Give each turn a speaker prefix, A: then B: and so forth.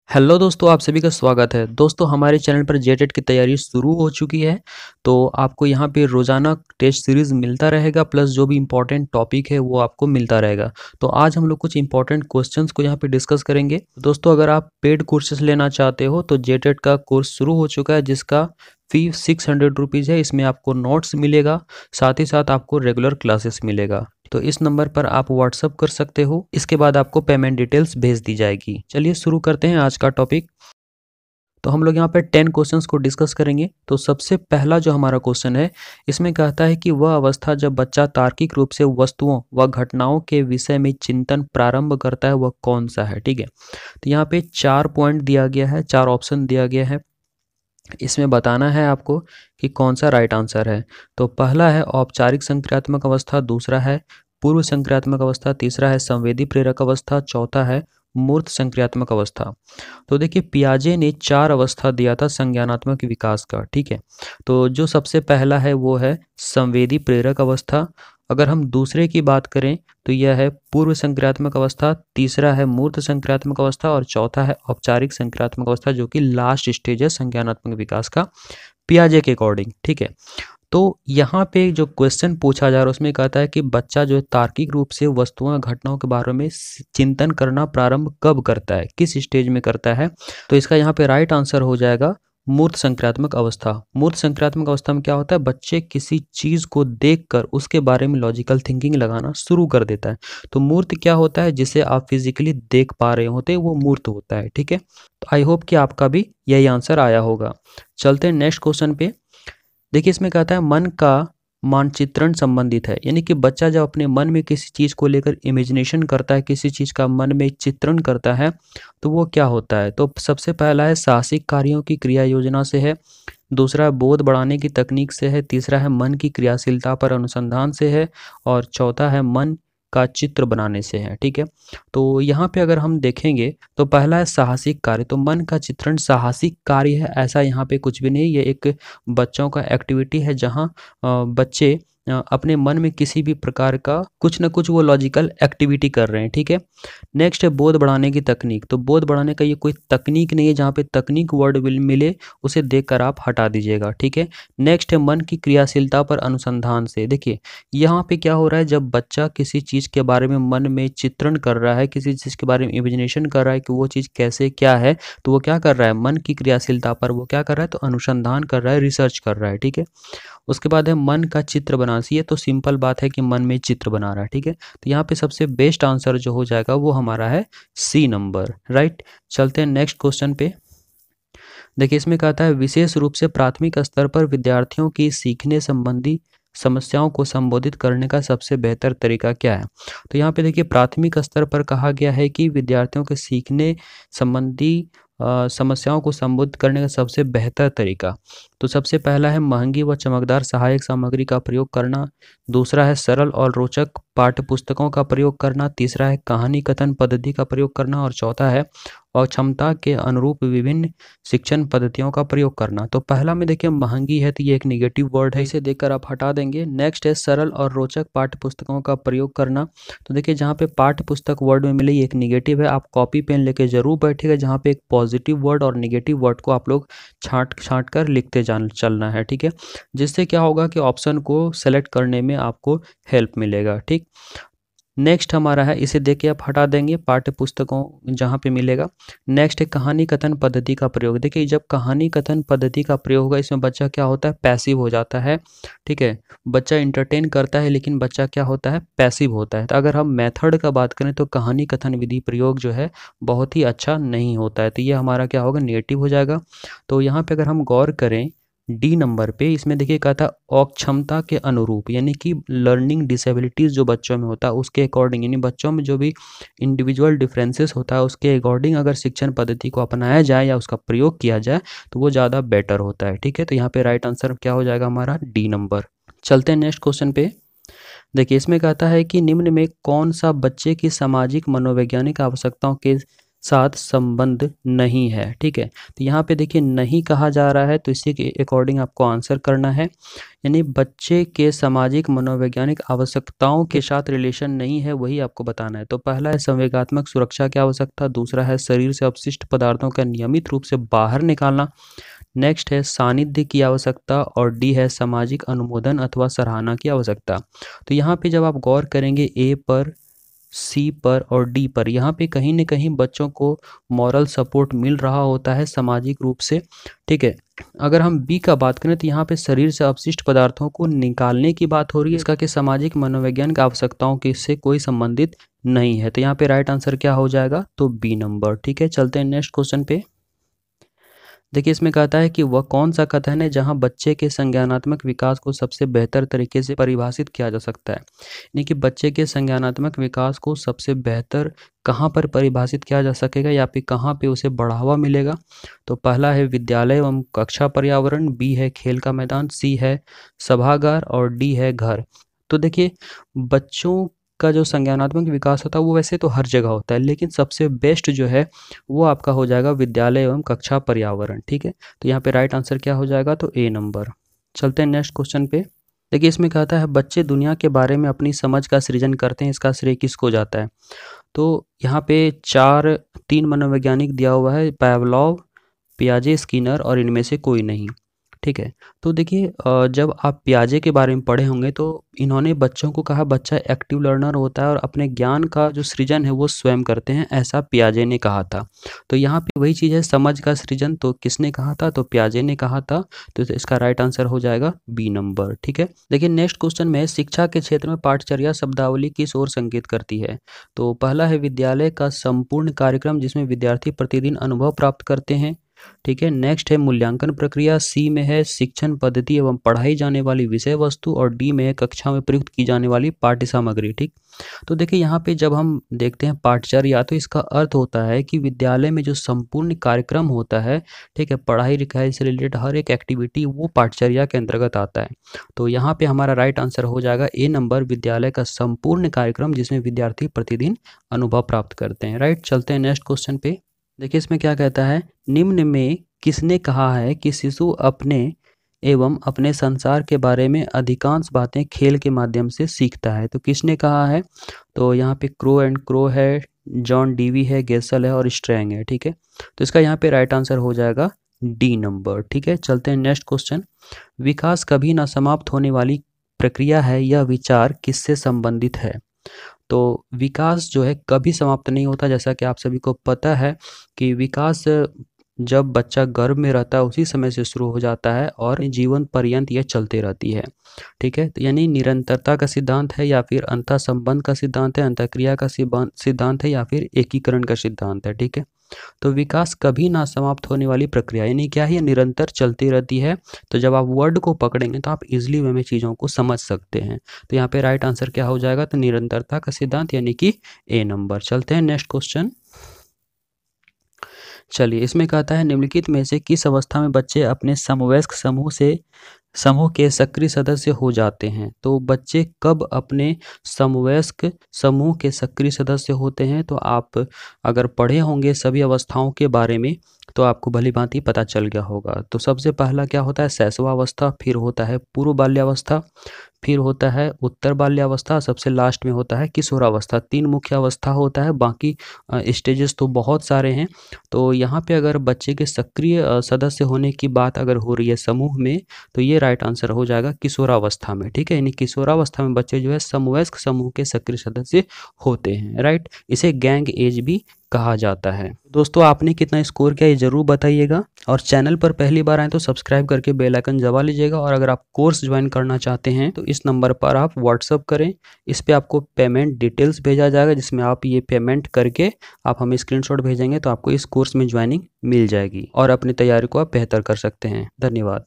A: Hello दोस्तों, आप सभी का स्वागत है। दोस्तों, हमारे चैनल पर जेटेट की तैयारी शुरू हो चुकी है। तो आपको यहाँ पे रोज़ाना टेस्ट सीरीज़ मिलता रहेगा, प्लस जो भी इम्पोर्टेंट टॉपिक है वो आपको मिलता रहेगा। तो आज हम लोग कुछ इंपॉर्टेंट क्वेश्चंस को यहाँ पे डिस्कस करेंगे। दोस्तों, अगर आप पेड कोर्सेज लेना चाहते हो तो जेटेट का कोर्स शुरू हो चुका है, जिसका फ़ी 600 रुपीज़ है। इसमें आपको नोट्स मिलेगा, साथ ही साथ आपको रेगुलर क्लासेस मिलेगा। तो इस नंबर पर आप व्हाट्सअप कर सकते हो। इसके बाद आपको पेमेंट डिटेल्स भेज दी जाएगी। चलिए शुरू करते हैं आज का टॉपिक। तो हम लोग यहाँ पर 10 क्वेश्चंस को डिस्कस करेंगे। तो सबसे पहला जो हमारा क्वेश्चन है, इसमें कहता है कि वह अवस्था जब बच्चा तार्किक रूप से वस्तुओं व घटनाओं के विषय में चिंतन प्रारंभ करता है, वह कौन सा है। ठीक है, तो यहाँ पे 4 पॉइंट दिया गया है, 4 ऑप्शन दिया गया है। इसमें बताना है आपको कि कौन सा राइट आंसर है। तो पहला है औपचारिक संक्रियात्मक अवस्था, दूसरा है पूर्व संक्रियात्मक अवस्था, तीसरा है संवेदी प्रेरक अवस्था, चौथा है मूर्त संक्रियात्मक अवस्था। तो देखिए, पियाजे ने 4 अवस्था दिया था संज्ञानात्मक विकास का। ठीक है, तो जो सबसे पहला है वो है संवेदी प्रेरक अवस्था। अगर हम दूसरे की बात करें तो यह है पूर्व संक्रियात्मक अवस्था, तीसरा है मूर्त संक्रियात्मक अवस्था और चौथा है औपचारिक संक्रियात्मक अवस्था, जो कि लास्ट स्टेज है संज्ञानात्मक विकास का पियाजे के अकॉर्डिंग। ठीक है, तो यहाँ पे जो क्वेश्चन पूछा जा रहा है उसमें कहता है कि बच्चा जो है तार्किक रूप से वस्तुओं घटनाओं के बारे में चिंतन करना प्रारंभ कब करता है, किस स्टेज में करता है। तो इसका यहाँ पे राइट आंसर हो जाएगा मूर्त संक्रियात्मक अवस्था। मूर्त संक्रियात्मक अवस्था में क्या होता है, बच्चे किसी चीज़ को देखकर उसके बारे में लॉजिकल थिंकिंग लगाना शुरू कर देता है। तो मूर्त क्या होता है, जिसे आप फिजिकली देख पा रहे होते हैं, वो मूर्त होता है। ठीक है, तो आई होप कि आपका भी यही आंसर आया होगा। चलते हैं नेक्स्ट क्वेश्चन पे। देखिए, इसमें कहता है मन का मानचित्रण संबंधित है, यानी कि बच्चा जब अपने मन में किसी चीज़ को लेकर इमेजिनेशन करता है, किसी चीज़ का मन में चित्रण करता है, तो वो क्या होता है। तो सबसे पहला है साहसिक कार्यों की क्रिया योजना से है, दूसरा बोध बढ़ाने की तकनीक से है, तीसरा है मन की क्रियाशीलता पर अनुसंधान से है और चौथा है मन का चित्र बनाने से है। ठीक है, तो यहाँ पे अगर हम देखेंगे तो पहला है साहसिक कार्य। तो मन का चित्रण साहसिक कार्य है, ऐसा यहाँ पे कुछ भी नहीं। ये एक बच्चों का एक्टिविटी है जहाँ बच्चे अपने मन में किसी भी प्रकार का कुछ ना कुछ वो लॉजिकल एक्टिविटी कर रहे हैं। ठीक है, नेक्स्ट है बोध बढ़ाने की तकनीक। तो बोध बढ़ाने का ये कोई तकनीक नहीं है, जहाँ पे तकनीक वर्ड विल मिले उसे देखकर आप हटा दीजिएगा। ठीक है, नेक्स्ट है मन की क्रियाशीलता पर अनुसंधान से। देखिए, यहाँ पे क्या हो रहा है, जब बच्चा किसी चीज़ के बारे में मन में चित्रण कर रहा है, किसी चीज़ के बारे में इमेजिनेशन कर रहा है कि वो चीज़ कैसे क्या है, तो वो क्या कर रहा है, मन की क्रियाशीलता पर वो क्या कर रहा है, तो अनुसंधान कर रहा है, रिसर्च कर रहा है। ठीक है, उसके बाद है मन का चित्र बनाना। ये तो सिंपल बात है कि मन में चित्र बना रहा है। ठीक है, तो यहाँ पे सबसे बेस्ट आंसर जो हो जाएगा वो हमारा है सी नंबर। राइट, चलते हैं नेक्स्ट क्वेश्चन पे। देखिए, इसमें कहता है विशेष रूप से प्राथमिक स्तर पर विद्यार्थियों की सीखने संबंधी समस्याओं को संबोधित करने का सबसे बेहतर तरीका क्या है। तो यहाँ पे देखिए, प्राथमिक स्तर पर कहा गया है कि विद्यार्थियों के सीखने संबंधी समस्याओं को संबोधित करने का सबसे बेहतर तरीका। तो सबसे पहला है महंगी व चमकदार सहायक सामग्री का प्रयोग करना, दूसरा है सरल और रोचक पाठ्य पुस्तकों का प्रयोग करना, तीसरा है कहानी कथन पद्धति का प्रयोग करना और चौथा है और क्षमता के अनुरूप विभिन्न शिक्षण पद्धतियों का प्रयोग करना। तो पहला में देखिए महंगी है, तो ये एक निगेटिव वर्ड है, इसे देखकर आप हटा देंगे। नेक्स्ट है सरल और रोचक पाठ्य पुस्तकों का प्रयोग करना। तो देखिए, जहाँ पे पाठ्य पुस्तक वर्ड में मिले एक निगेटिव है, आप कॉपी पेन लेके जरूर बैठिएगा, जहाँ पे एक पॉजिटिव वर्ड और निगेटिव वर्ड को आप लोग छांट कर लिखते चलना है। ठीक है, जिससे क्या होगा कि ऑप्शन को सेलेक्ट करने में आपको हेल्प मिलेगा। ठीक, नेक्स्ट हमारा है, इसे देख के आप हटा देंगे पाठ्य पुस्तकों जहाँ पे मिलेगा। नेक्स्ट है कहानी कथन पद्धति का प्रयोग। देखिए, जब कहानी कथन पद्धति का प्रयोग होगा, इसमें बच्चा क्या होता है, पैसिव हो जाता है। ठीक है, बच्चा इंटरटेन करता है लेकिन बच्चा क्या होता है, पैसिव होता है। तो अगर हम मेथड का बात करें तो कहानी कथन विधि प्रयोग जो है बहुत ही अच्छा नहीं होता है, तो ये हमारा क्या होगा, नेगेटिव हो जाएगा। तो यहाँ पे अगर हम गौर करें डी नंबर पे, इसमें देखिए कहा था अक्षमता के अनुरूप, यानी कि लर्निंग डिसेबिलिटीज़ जो बच्चों में होता है उसके अकॉर्डिंग, यानी बच्चों में जो भी इंडिविजुअल डिफरेंसेस होता है उसके अकॉर्डिंग अगर शिक्षण पद्धति को अपनाया जाए या उसका प्रयोग किया जाए तो वो ज़्यादा बेटर होता है। ठीक है, तो यहाँ पे राइट आंसर क्या हो जाएगा हमारा, डी नंबर। चलते हैं नेक्स्ट क्वेश्चन पे। देखिए, इसमें कहता है कि निम्न में कौन सा बच्चे की सामाजिक मनोवैज्ञानिक आवश्यकताओं के साथ संबंध नहीं है। ठीक है, तो यहाँ पे देखिए नहीं कहा जा रहा है, तो इसी के अकॉर्डिंग आपको आंसर करना है। यानी बच्चे के सामाजिक मनोवैज्ञानिक आवश्यकताओं के साथ रिलेशन नहीं है, वही आपको बताना है। तो पहला है संवेगात्मक सुरक्षा की आवश्यकता, दूसरा है शरीर से अपशिष्ट पदार्थों का नियमित रूप से बाहर निकालना, नेक्स्ट है सानिध्य की आवश्यकता, और डी है सामाजिक अनुमोदन अथवा सराहना की आवश्यकता। तो यहाँ पे जब आप गौर करेंगे ए पर, सी पर और डी पर, यहाँ पे कहीं न कहीं बच्चों को मॉरल सपोर्ट मिल रहा होता है सामाजिक रूप से। ठीक है, अगर हम बी का बात करें तो यहाँ पे शरीर से अपशिष्ट पदार्थों को निकालने की बात हो रही है, इसका कि सामाजिक मनोवैज्ञानिक आवश्यकताओं के इससे कोई संबंधित नहीं है। तो यहाँ पे राइट आंसर क्या हो जाएगा, तो बी नंबर। ठीक है, चलते हैं नेक्स्ट क्वेश्चन पे। देखिए इसमें कहता है कि वह कौन सा कथन है जहां बच्चे के संज्ञानात्मक विकास को सबसे बेहतर तरीके से परिभाषित किया जा सकता है। यानी कि बच्चे के संज्ञानात्मक विकास को सबसे बेहतर कहाँ पर परिभाषित किया जा सकेगा या फिर कहाँ पे उसे बढ़ावा मिलेगा। तो पहला है विद्यालय एवं कक्षा पर्यावरण, बी है खेल का मैदान, सी है सभागार और डी है घर। तो देखिए बच्चों का जो संज्ञानात्मक विकास होता है वो वैसे तो हर जगह होता है, लेकिन सबसे बेस्ट जो है वो आपका हो जाएगा विद्यालय एवं कक्षा पर्यावरण। ठीक है, तो यहाँ पे राइट आंसर क्या हो जाएगा, तो ए नंबर। चलते हैं नेक्स्ट क्वेश्चन पे। देखिए इसमें कहता है बच्चे दुनिया के बारे में अपनी समझ का सृजन करते हैं, इसका श्रेय किसको जाता है। तो यहाँ पे तीन मनोवैज्ञानिक दिया हुआ है, पावलोव, पियाजे, स्किनर और इनमें से कोई नहीं। ठीक है, तो देखिए जब आप पियाजे के बारे में पढ़े होंगे तो इन्होंने बच्चों को कहा बच्चा एक्टिव लर्नर होता है और अपने ज्ञान का जो सृजन है वो स्वयं करते हैं, ऐसा पियाजे ने कहा था। तो यहाँ पे वही चीज़ है समझ का सृजन, तो किसने कहा था, तो पियाजे ने कहा था। तो इसका राइट आंसर हो जाएगा बी नंबर। ठीक है, देखिए नेक्स्ट क्वेश्चन में शिक्षा के क्षेत्र में पाठचर्या शब्दावली किस ओर संकेत करती है। तो पहला है विद्यालय का संपूर्ण कार्यक्रम जिसमें विद्यार्थी प्रतिदिन अनुभव प्राप्त करते हैं। ठीक है, नेक्स्ट है मूल्यांकन प्रक्रिया, सी में है शिक्षण पद्धति एवं पढ़ाई जाने वाली विषय वस्तु और डी में है कक्षा में प्रयुक्त की जाने वाली पाठ्य सामग्री। ठीक, तो देखिए यहाँ पे जब हम देखते हैं पाठचर्या तो इसका अर्थ होता है कि विद्यालय में जो संपूर्ण कार्यक्रम होता है, ठीक है, पढ़ाई लिखाई से रिलेटेड हर एक एक्टिविटी वो पाठचर्या के अंतर्गत आता है। तो यहाँ पे हमारा राइट आंसर हो जाएगा ए नंबर, विद्यालय का संपूर्ण कार्यक्रम जिसमें विद्यार्थी प्रतिदिन अनुभव प्राप्त करते हैं। राइट, चलते हैं नेक्स्ट क्वेश्चन पे। देखिए इसमें क्या कहता है, निम्न में किसने कहा है कि शिशु अपने एवं अपने संसार के बारे में अधिकांश बातें खेल के माध्यम से सीखता है। तो किसने कहा है, तो यहाँ पे क्रो एंड क्रो है, जॉन डीवी है, गेसल है और स्ट्रैंग है। ठीक है, तो इसका यहाँ पे राइट आंसर हो जाएगा डी नंबर। ठीक है, चलते हैं नेक्स्ट क्वेश्चन। विकास कभी ना समाप्त होने वाली प्रक्रिया है, यह विचार किससे संबंधित है। तो विकास जो है कभी समाप्त नहीं होता, जैसा कि आप सभी को पता है कि विकास जब बच्चा गर्भ में रहता है उसी समय से शुरू हो जाता है और जीवन पर्यंत यह चलते रहती है। ठीक है, तो यानी निरंतरता का सिद्धांत है या फिर अंतः संबंध का सिद्धांत है, अंतःक्रिया का सिद्धांत है या फिर एकीकरण का सिद्धांत है। ठीक है, तो विकास कभी ना समाप्त होने वाली प्रक्रिया यानी क्या है, निरंतर चलती रहती है। तो जब आप वर्ड को पकड़ेंगे तो आप इजिली वे में चीज़ों को समझ सकते हैं। तो यहाँ पे राइट आंसर क्या हो जाएगा, तो निरंतरता का सिद्धांत यानी कि ए नंबर। चलते हैं नेक्स्ट क्वेश्चन। चलिए इसमें कहता है निम्नलिखित में से किस अवस्था में बच्चे अपने समवयस्क समूह के सक्रिय सदस्य हो जाते हैं। तो बच्चे कब अपने समवयस्क समूह के सक्रिय सदस्य होते हैं, तो आप अगर पढ़े होंगे सभी अवस्थाओं के बारे में तो आपको भली भांति पता चल गया होगा। तो सबसे पहला क्या होता है, शैशवावस्था, फिर होता है पूर्व बाल्यावस्था, फिर होता है उत्तर बाल्यावस्था, सबसे लास्ट में होता है किशोरावस्था। 3 मुख्य अवस्था होता है, बाकी स्टेजेस तो बहुत सारे हैं। तो यहाँ पे अगर बच्चे के सक्रिय सदस्य होने की बात अगर हो रही है समूह में, तो ये राइट आंसर हो जाएगा किशोरावस्था में। ठीक है, यानी किशोरावस्था में बच्चे जो है समवयस्क समूह के सक्रिय सदस्य होते हैं। राइट, इसे गैंग एज भी कहा जाता है। दोस्तों आपने कितना स्कोर किया ये जरूर बताइएगा, और चैनल पर पहली बार आए तो सब्सक्राइब करके बेल आइकन दबा लीजिएगा। और अगर आप कोर्स ज्वाइन करना चाहते हैं तो इस नंबर पर आप व्हाट्सअप करें, इस पे आपको पेमेंट डिटेल्स भेजा जाएगा जिसमें आप ये पेमेंट करके आप हमें स्क्रीनशॉट भेजेंगे तो आपको इस कोर्स में ज्वाइनिंग मिल जाएगी और अपनी तैयारी को आप बेहतर कर सकते हैं। धन्यवाद।